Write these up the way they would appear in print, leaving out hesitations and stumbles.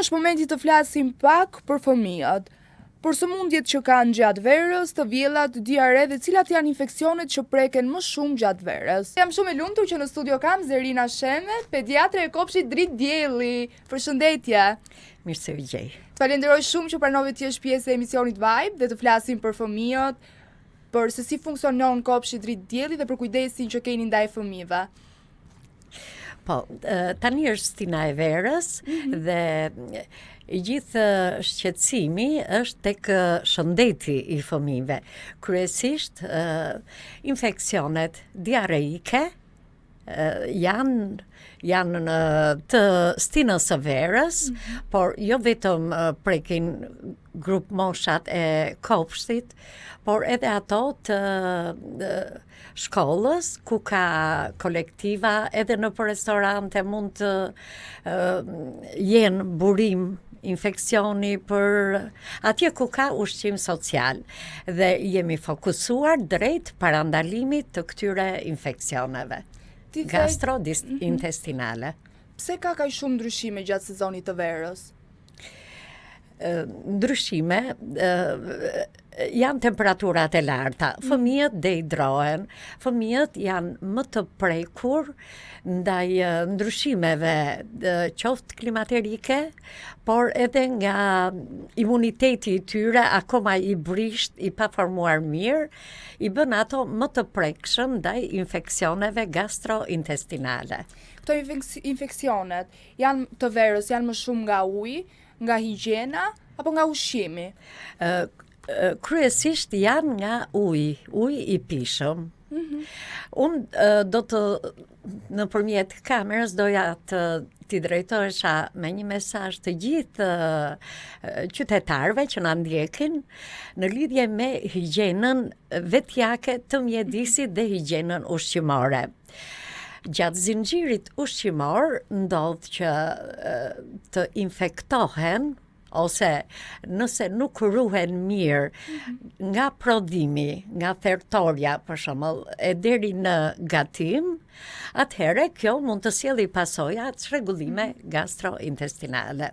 është momenti të flasim pak për fëmijët, për sëmundjet që kanë gjatë verës, të vjellat, diare dhe cilat janë infeksionet që preken më shumë gjatë verës. Jam shumë e lumtur që në studio kam Zerina Shemet, pediatre e kopshtit Dritë Dielli. Përshëndetje. Mirë se u gjej. Falenderoj shumë që pranove të jesh pjesë e emisionit Vibe dhe të flasim për fëmijët, për se si funksionon kopshti Dritë Dielli dhe për kujdesin që keni ndaj fëmijëve. Po, tani është stina e verës dhe i gjithë shqetësimi është tek shëndeti i fëmijëve. Kryesisht infeksionet diareike janë të stinës së verës, por jo vetëm prekin grup moshat e kopshtit, por edhe ato të shkollës, ku ka kolektiva, edhe në për restorante mund të jenë burim infeksioni për atje ku ka ushqim social dhe jemi fokusuar drejt parandalimit të këtyre infeksioneve gastrointestinale. Pse ka kaq shumë ndryshime gjatë sezonit të verës? Ndryshime janë temperaturat e larta, fëmijët dehidrohen, fëmijët janë më të prekur ndaj ndryshimeve qoftë klimaterike, por edhe nga imuniteti i tyre akoma i brisht, i paformuar mirë, i bën ato më të prekshëm ndaj infeksioneve gastrointestinale. Këto infeksionet janë të verës, janë më shumë nga uji, nga higjiena apo nga ushqimi? Kryesisht janë nga uji i pishëm. Unë do të nëpërmjet kamerës doja t'i drejtohesha me një mesazh të gjithë qytetarëve që na ndjekin në lidhje me higjienën vetjake të mjedisit dhe higjienën ushqimore. Gjatë zinxhirit ushqimor ndodh që të infektohen ose nëse nuk ruhen mirë nga prodhimi, nga thertoria për shembull, e deri në gatim, atëherë kjo mund të sjellë pasoja çrregullime gastrointestinale.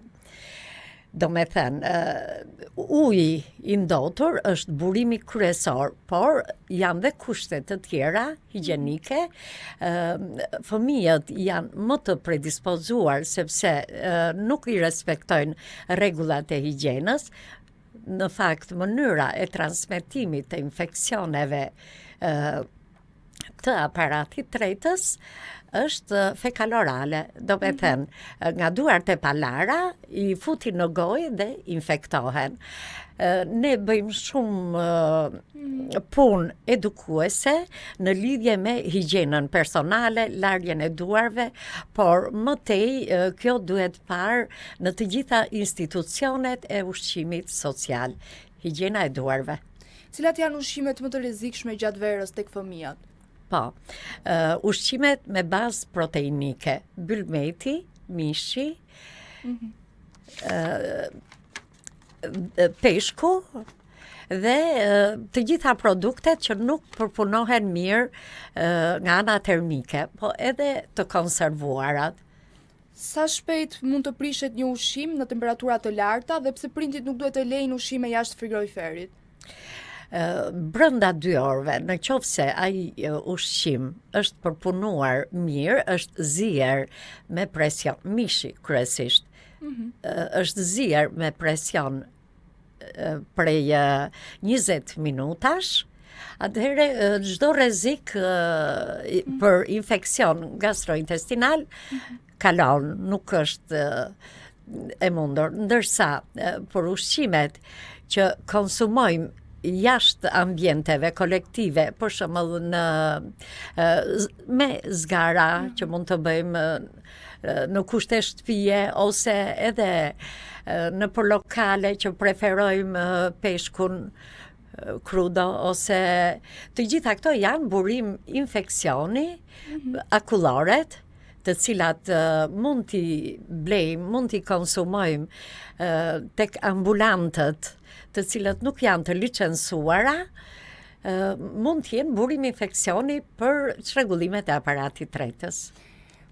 Do me thënë, uji i ndotur është burimi kryesor, por janë dhe kushte të tjera higjienike. Fëmijët janë më të predispozuar sepse nuk i respektojnë rregullat e higjienës. Në fakt, mënyra e transmetimit të infeksioneve të aparatit tretës është fekalorale, do me thënë, nga duart e palara i futin në gojë dhe infektohen. Ne bëjmë shumë punë edukuese në lidhje me higjienën personale, larjen e duarve, por më tej kjo duhet parë në të gjitha institucionet e ushqimit social, higjiena e duarve. Cilat janë ushqimet më të rrezikshme gjatë verës tek fëmijët? Po, ushqimet me bazë proteinike, bylmeti, mishi, peshku dhe të gjitha produktet që nuk përpunohen mirë nga ana termike, po edhe të konservuarat. Sa shpejt mund të prishet një ushqim në temperatura të larta dhe pse prindit nuk duhet të lejnë ushqime jashtë frigoriferit? Brenda 2 orëve, në qoftë se ai ushqim është përpunuar mirë, është zier me presion, mishi kryesisht, është zier me presion prej 20 minutash, atëherë çdo rrezik për infeksion gastrointestinal kalon, nuk është e mundur, ndërsa për ushqimet që konsumojmë jashtë ambienteve kolektive, për shembull me zgara që mund të bëjmë në kushte shtëpie ose edhe në për lokale që preferojmë peshkun crudo ose të gjitha këto janë burim infeksioni, akulloret, të cilat mund t'i blejmë, mund t'i konsumojmë tek ambulantët, të cilat nuk janë të licencuara, mund t'jenë burim infeksioni për çrregullimet e aparatit tretës.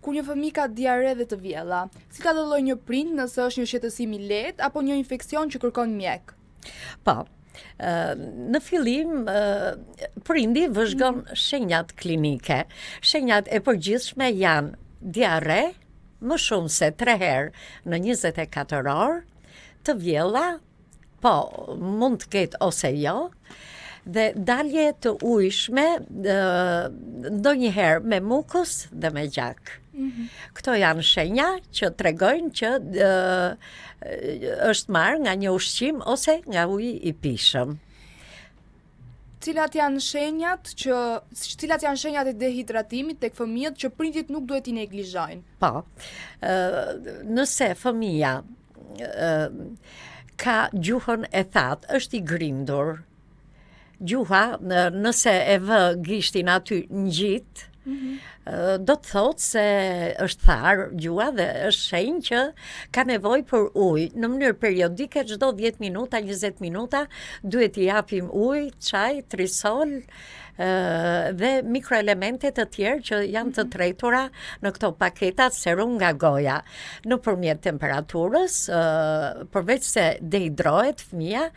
Kur një fëmijë ka diare dhe të vjella, si ta dalloj një prind nëse është një shqetësim i lehtë apo një infekcion që kërkon mjek? Po, në fillim, prindi vëzhgon shenjat klinike. Shenjat e përgjithshme janë diare, më shumë se 3 herë në 24 orë, të vjella, po mund të ketë ose jo, dhe dalje të ujshme ndonjëherë me mukus dhe me gjak. Këto janë shenja që tregojnë që është marrë nga një ushqim ose nga uji i pishëm. Cilat janë shenjat e dehidratimit tek fëmijët që prindit nuk duhet i neglizhojnë? Po, nëse fëmija ka gjuhën e thatë, është i grindur, gjuha, nëse e vë gishtin aty ngjit, do të thotë se është tharë gjuha dhe është shenjë që ka nevojë për ujë. Në mënyrë periodike, çdo 10 minuta, 20 minuta, duhet i japim ujë, çaj, trisol, dhe mikroelemente të tjerë që janë të tretura në këto paketat serum nga goja. Nëpërmjet temperaturës, përveç se dehidrohet fëmia,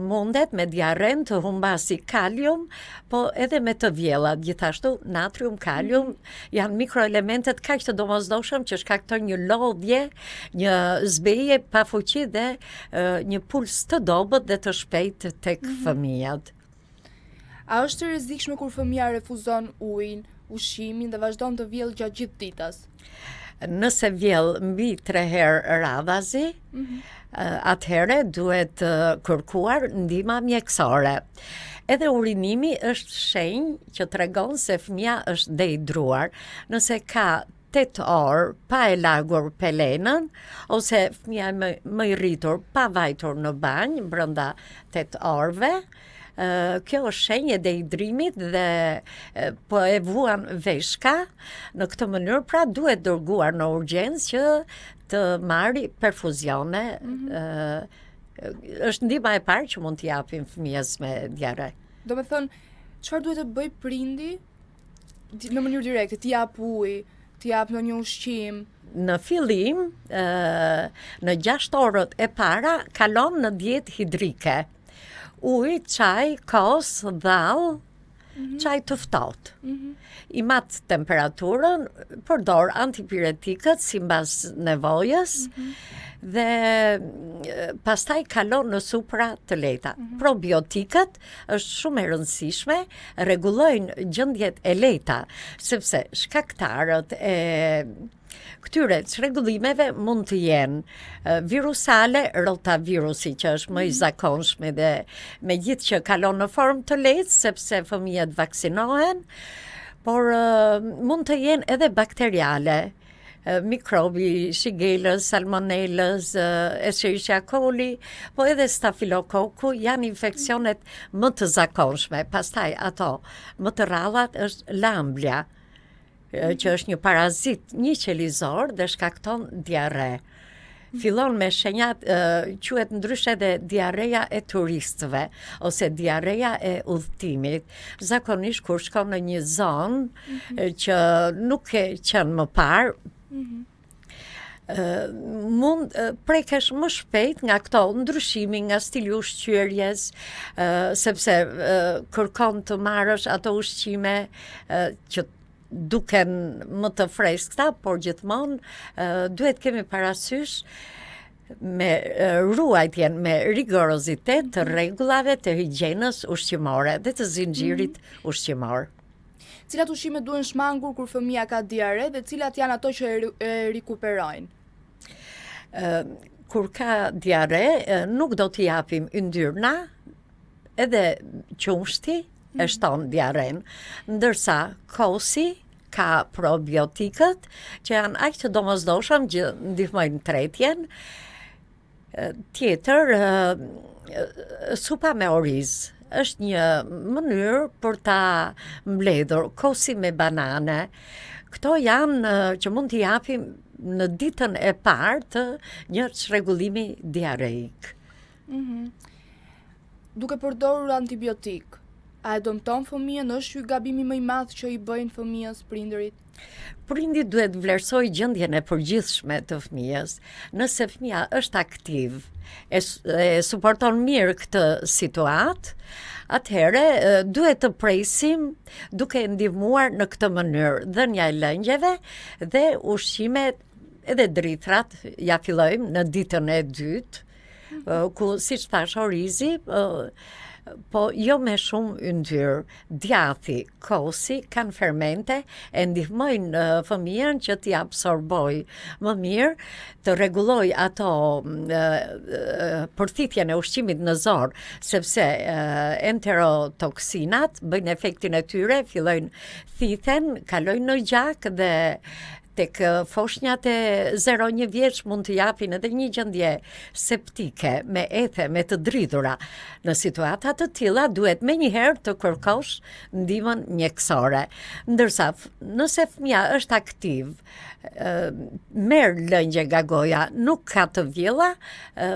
mundet me diaren të humbasi kalium, po edhe me të vjellat. Gjithashtu natrium, kalium janë mikroelementet kaq të domosdoshëm që shkaktojnë një lodhje, një zbeje pa fuqi dhe një puls të dobët dhe të shpejtë tek fëmijët. A është e rrezikshme kur fëmia refuzon ujin, ushqimin dhe vazhdon të vjell gjatë gjithë ditës? Nëse vjell mbi 3 herë radhazi, atëherë duhet kërkuar ndihma mjekësore. Edhe urinimi është shenjë që tregon se fëmia është dehidruar. Nëse ka 8 orë pa e lagur pelenën, ose fëmia më i rritur pa vajtur në banjë brenda 8 orëve, kjo është shenjë e dehidrimit dhe po e vuan veshka. Në këtë mënyrë pra duhet dërguar në urgjencë që të marrë perfuzione. Është ndihma e parë që mund t'i japim fëmijës me diare. Do me thënë, çfarë duhet të bëj prindi në mënyrë direkte, t'i jap ujë, t'i jap ndonjë ushqim? Në fillim, në 6 orët e para kalon në dietë hidrike. Ujë, çaj, kos, dhall, çaj të ftohtë. I mat temperaturën, përdor antipiretikët sipas nevojës dhe pastaj kalon në supra të lehta. Probiotikët është shumë e rëndësishme, rregullojnë gjendjet e lehta, sepse shkaktarët e këtyre çrregullimeve mund të jenë virusale, rotavirusi që është më i zakonshëm dhe megjithë që kalon në formë të lehtë sepse fëmijët vaksinohen, por mund të jenë edhe bakteriale, mikrobi Shigellës, Salmonellës, Escherichia coli, po edhe Staphylococcus janë infeksionet më të zakonshme. Pastaj ato më të rrallat është lamblia, që është një parazit një qelizor dhe shkakton diare. Fillon me shenjat, quhet ndryshe edhe diareja e turistëve ose diareja e udhëtimit. Zakonisht kur shkon në një zonë që nuk e qenë më parë, mund prekesh më shpejt nga këto ndryshimi nga stili ushqyerjes, sepse kërkon të marrësh ato ushqime që duken më të freskëta, por gjithmonë duhet kemi parasysh me ruajtjen me rigorozitet të rregullave të higjienës ushqimore dhe të zinxhirit ushqimor. Cilat ushqime duhen shmangur kur fëmia ka diare dhe cilat janë ato që e rikuperojnë? Kur ka diare, nuk do t'i japim yndyrna, edhe qumshti e shton diaren, ndërsa kosi ka probiotikët që janë aq të domosdoshëm që ndihmojnë tretjen. Tjetër, supa me oriz është një mënyrë për ta mbledhur, kosi me banane. Këto janë që mund t'i japim në ditën e parë të një çrregullimi diareik. Duke përdorur antibiotik, A e dëmton fëmijën, është ky gabimi më i madh që i bëjnë fëmijës prindërit? Prindi duhet vlerësoj gjendjen e përgjithshme të fëmijës. Nëse fëmija është aktiv, e suporton mirë këtë situatë, atëherë duhet të presim duke ndihmuar në këtë mënyrë dhënia e lëngjeve dhe ushqimet edhe dritrat ja fillojmë në ditën e dytë, ku siç thash orizi, po jo me shumë yndyrë. Djathi, kosi kanë fermente e ndihmojnë fëmijën që t'i absorboj më mirë, të rregulloj ato përthithjen e ushqimit në zor, sepse enterotoksinat bëjnë efektin e tyre, fillojnë thithen, kalojnë në gjak dhe tek foshnjat e 0-1 vjeç mund të japin edhe një gjendje septike me ethe, me të dridhura. Në situata të tilla duhet menjëherë të kërkosh ndihmën mjekësore. Ndërsa nëse fëmia është aktiv, merr lëngje nga goja, nuk ka të vjella,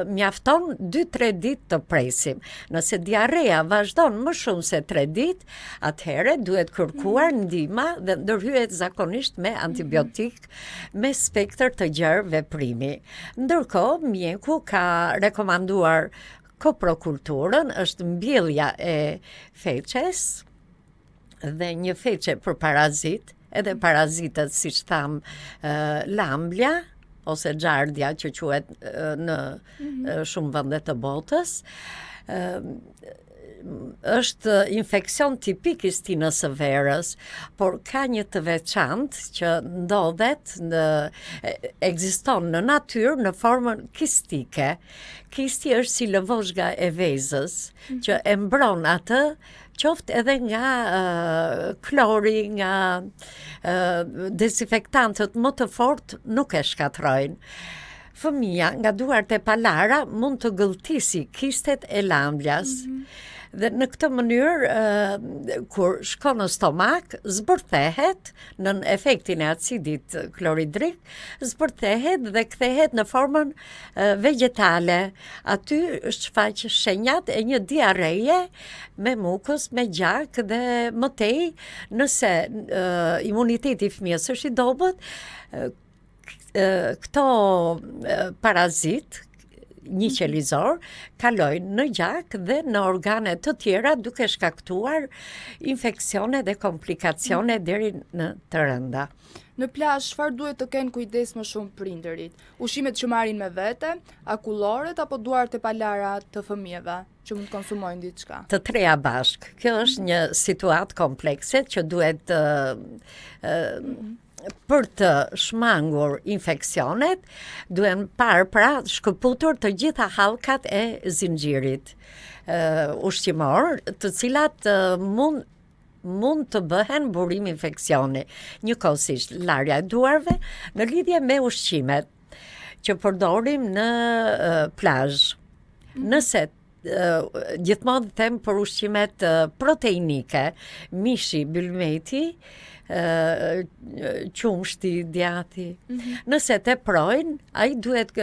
mjafton 2-3 ditë të presim. Nëse diarrea vazhdon më shumë se 3 ditë, atëherë duhet kërkuar ndihma dhe ndërhyet zakonisht me antibiotik me spektër të gjerë veprimi. Ndërkohë, mjeku ka rekomanduar koprokulturën, është mbjellja e feqes dhe një feqe për parazit, edhe parazitët, siç tham, lamblja ose xhardhja që quhet në shumë vende të botës. Është infekcion tipik i stinës së verës, por ka një të veçantë që ndodhet, ekziston në natyrë në formën kistike. Kisti është si lëvozhga e vezës që e mbron atë, qoftë edhe nga klori, nga dezinfektantët më të fortë nuk e shkatrojnë. Fëmija nga duart e palara mund të gëlltisi kistet e lambljas. Dhe në këtë mënyrë, kur shkon në stomak, zbërthehet në efektin e acidit kloridrik, zbërthehet dhe kthehet në formën vegetale. Aty shfaq shenjat e një diareje me mukus, me gjak dhe mëtej, nëse imuniteti i fëmijës është i dobët, këto parazit, një qelizor, kalojnë në gjak dhe në organe të tjera duke shkaktuar infeksione dhe komplikacione deri në të rënda. Në plazh, çfarë duhet të kenë kujdes më shumë prindërit? Ushqimet që marrin me vete, akulloret apo duart e palara të fëmijëve që mund të konsumojnë diçka? Të treja bashk. Kjo është një situatë komplekse që duhet për të shmangur infeksionet, duhen parë shkëputur të gjitha hallkat e zinxhirit ushqimor, të cilat mund të bëhen burim infeksioni. Njëkohësisht larja e duarve në lidhje me ushqimet që përdorim në plazh. Nëse gjithmonë them për ushqimet proteinike, mishi, bylmeti, qumshti, djati. Nëse teprojnë, ai duhet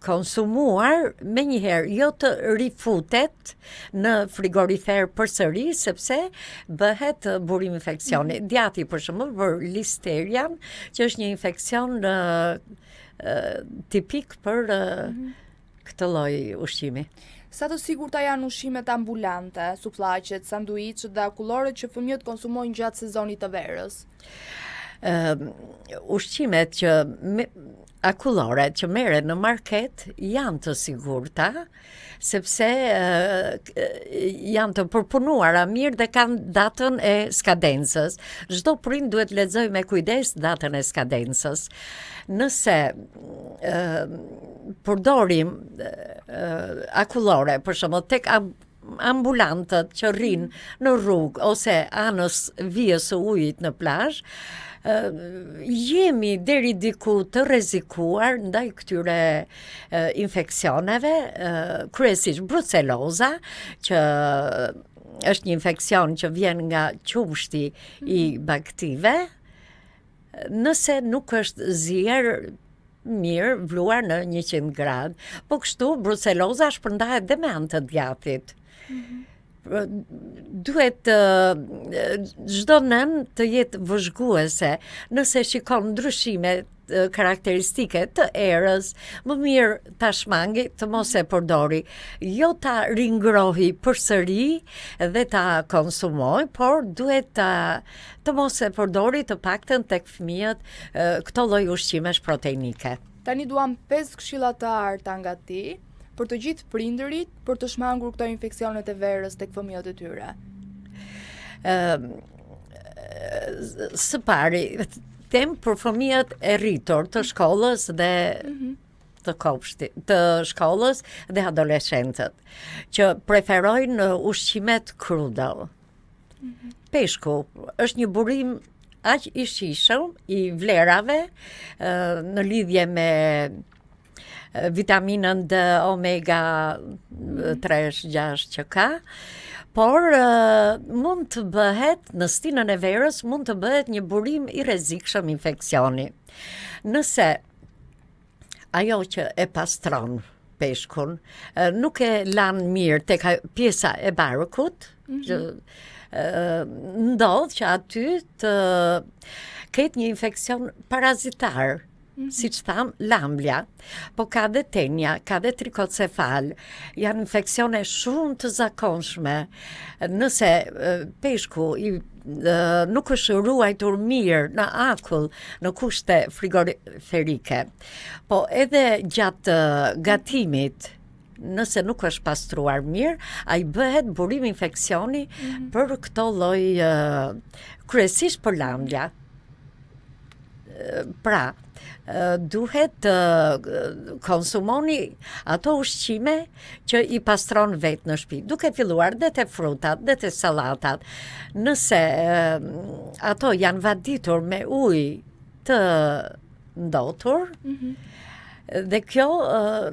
konsumuar menjëherë, jo të rifutet në frigorifer përsëri, sepse bëhet burim infeksioni. Djati për shembull për listerian, që është një infeksion tipik për këtë lloj ushqimi. Sa të sigurta janë ushqimet ambulante, sufllaqet, sanduiçet dhe akulloret që fëmijët konsumojnë gjatë sezonit të verës? Ushqimet që akulloret që merren në market janë të sigurta, sepse janë të përpunuara mirë dhe kanë datën e skadencës. Çdo prind duhet lexoj me kujdes datën e skadencës. Nëse përdorim akullore, për shembull, tek ambulantët që rrinë në rrugë ose anës vijës së ujit në plazh, jemi deri diku të rrezikuar ndaj këtyre infeksioneve, kryesisht bruceloza, që është një infeksion që vjen nga qumshti i baktive. Nëse nuk është zier mirë, vluar në 100 gradë, po kështu bruceloza shpërndahet dhe me anë të djathit. duhet çdo nën të jetë vëzhguese nëse shikon ndryshime karakteristike të erës, më mirë ta shmangi, të mos e përdori, jo ta ringrohi përsëri dhe ta konsumoj, por duhet të mos e përdori të paktën tek fëmijët këto lloj ushqimesh proteinike. Tani duam 5 këshilla të arta nga ti për të gjithë prindërit për të shmangur këto infeksionet e verës tek fëmijët e tyre. Së pari, tem për fëmijët e rritur të shkollës dhe të shkollës dhe adoleshentët, që preferojnë ushqimet krudo. Peshku është një burim aq i shijshëm i vlerave në lidhje me vitaminën D, omega 3, 6 që ka, por mund të bëhet, në stinën e verës, mund të bëhet një burim i rrezikshëm infeksioni. Nëse ajo që e pastron peshkun nuk e lan mirë tek pjesa e barkut, ndodh që aty të ketë një infeksion parazitar, siç tham, lamblia, po ka dhe tenja, ka dhe trikocefal, janë infeksione shumë të zakonshme. Nëse peshku nuk është ruajtur mirë në akull, në kushte frigoriferike, po edhe gjatë gatimit, nëse nuk është pastruar mirë, ai bëhet burim infeksioni për këto lloj kryesisht për lamblia. Pra, duhet konsumoni ato ushqime që i pastron vetë në shtëpi, duke filluar dhe te frutat, dhe te sallatat. Nëse ato janë vaditur me ujë të ndotur, dhe kjo,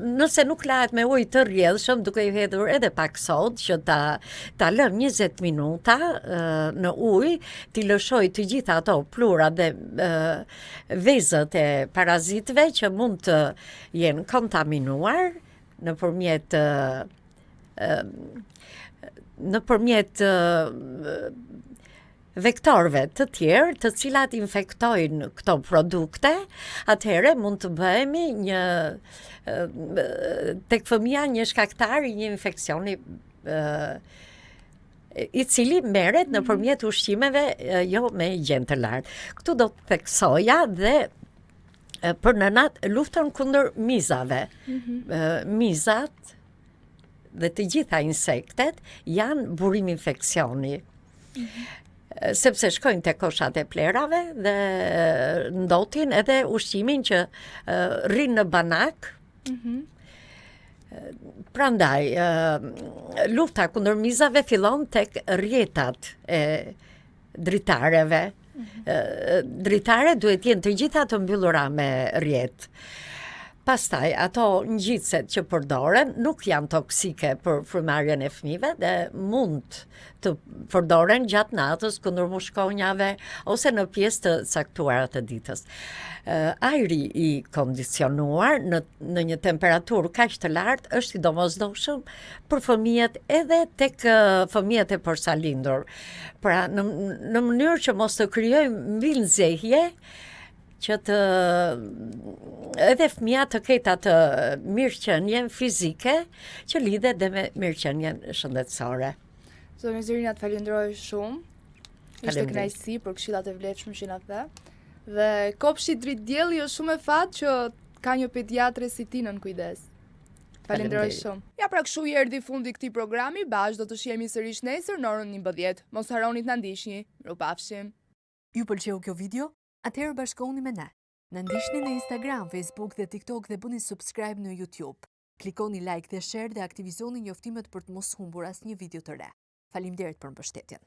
nëse nuk lahet me ujë të rrjedhshëm, duke i hedhur edhe pak sodë që ta lëm 20 minuta në ujë, t'i lëshoj të gjitha ato plurat dhe vezët e parazitëve që mund të jenë kontaminuar nëpërmjet vektorëve të tjerë, të cilat infektojnë këto produkte, atëherë mund të bëhemi tek fëmia një shkaktar i një infeksioni i cili merret nëpërmjet ushqimeve jo me higjenë të lartë. Këtu do të theksoja dhe për nënat luftën kundër mizave. Mizat dhe të gjitha insektet janë burim infeksioni. Sepse shkojnë te koshat e plerave dhe ndotin edhe ushqimin që rrin në banak. Prandaj, lufta kundër mizave fillon tek rrjetat e dritareve. Dritare duhet jenë të gjitha të mbyllura me rrjet. Pastaj, ato ngjitset që përdoren nuk janë toksike për frymarrjen e fëmijëve dhe mund të përdoren gjatë natës kundër mushkonjave ose në pjesë të caktuara të ditës. Ajri i kondicionuar në një temperaturë kaq të lartë është i domosdoshëm për fëmijët edhe tek fëmijët e përsalindur. Pra, në mënyrë që mos të krijojmë mbilnxehje, që edhe fëmia të ketë atë mirëqenien fizike që lidhet dhe me mirëqenien shëndetësore. Zonja Zerina, të falenderoj shumë. Ishte kënaqësi për këshillat e vlefshme që na the. Dhe kopshi dritdielli është shumë e fat që ka një pediatre si ti nën kujdes. Falenderoj shumë. Ja, pra kështu i erdhi fundi këtij programi, bashkë do të shihemi sërish nesër në orën 11. Mos harroni të na ndiqni. Mirupafshim. Ju pëlqeu kjo video? Atëherë bashkohuni me ne. Na ndiqni në Instagram, Facebook dhe TikTok dhe bëni subscribe në YouTube. Klikoni like dhe share dhe aktivizoni njoftimet për të mos humbur asnjë video të re. Faleminderit për mbështetjen.